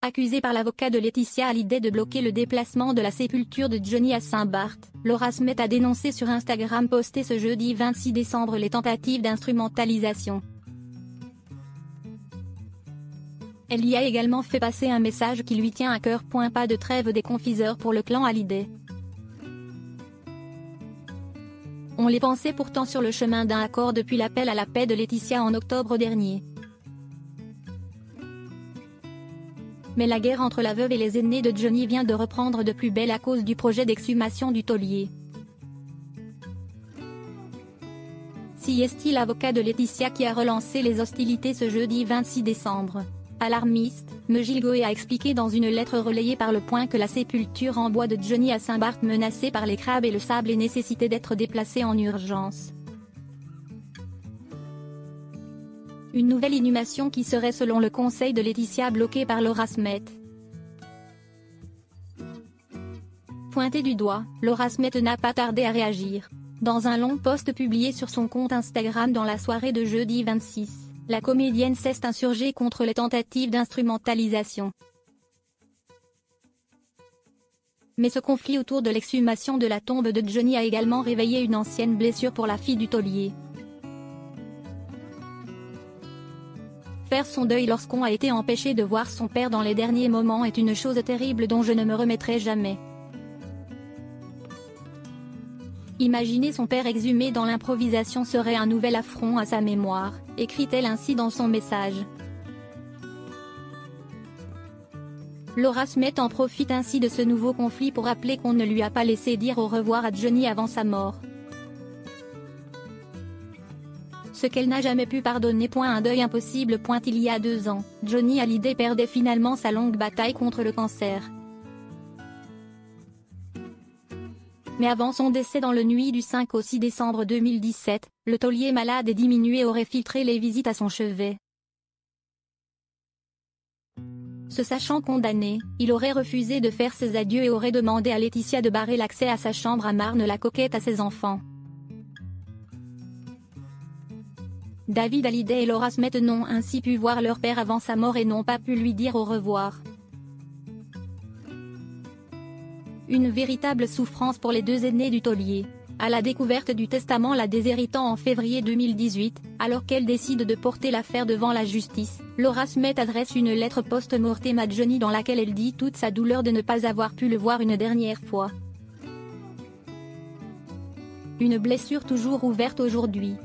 accusée par l'avocat de Laetitia Hallyday de bloquer le déplacement de la sépulture de Johnny à Saint-Barth, Laura Smet a dénoncé sur Instagram posté ce jeudi 26 décembre les tentatives d'instrumentalisation. Elle y a également fait passer un message qui lui tient à cœur. Pas de trêve des confiseurs pour le clan Hallyday. On les pensait pourtant sur le chemin d'un accord depuis l'appel à la paix de Laetitia en octobre dernier. Mais la guerre entre la veuve et les aînés de Johnny vient de reprendre de plus belle à cause du projet d'exhumation du taulier. C'est l'avocat de Laetitia qui a relancé les hostilités ce jeudi 26 décembre. Alarmiste, Gilles Goé a expliqué dans une lettre relayée par Le Point que la sépulture en bois de Johnny à Saint-Barth menacée par les crabes et le sable et nécessitait d'être déplacée en urgence. Une nouvelle inhumation qui serait selon le conseil de Laetitia bloquée par Laura Smet. Pointée du doigt, Laura Smet n'a pas tardé à réagir. Dans un long post publié sur son compte Instagram dans la soirée de jeudi 26, la comédienne s'est insurgée contre les tentatives d'instrumentalisation. Mais ce conflit autour de l'exhumation de la tombe de Johnny a également réveillé une ancienne blessure pour la fille du taulier. Faire son deuil lorsqu'on a été empêché de voir son père dans les derniers moments est une chose terrible dont je ne me remettrai jamais. Imaginer son père exhumé dans l'improvisation serait un nouvel affront à sa mémoire, écrit-elle ainsi dans son message. Laura Smet en profite ainsi de ce nouveau conflit pour rappeler qu'on ne lui a pas laissé dire au revoir à Johnny avant sa mort. Ce qu'elle n'a jamais pu pardonner. Un deuil impossible. Il y a 2 ans, Johnny Hallyday perdait finalement sa longue bataille contre le cancer. Mais avant son décès dans la nuit du 5 au 6 décembre 2017, le taulier malade et diminué aurait filtré les visites à son chevet. Se sachant condamné, il aurait refusé de faire ses adieux et aurait demandé à Laetitia de barrer l'accès à sa chambre à Marne-la-Coquette à ses enfants. David Hallyday et Laura Smet n'ont ainsi pu voir leur père avant sa mort et n'ont pas pu lui dire au revoir. Une véritable souffrance pour les 2 aînés du taulier. À la découverte du testament la déshéritant en février 2018, alors qu'elle décide de porter l'affaire devant la justice, Laura Smet adresse une lettre post-mortem à Johnny dans laquelle elle dit toute sa douleur de ne pas avoir pu le voir une dernière fois. Une blessure toujours ouverte aujourd'hui.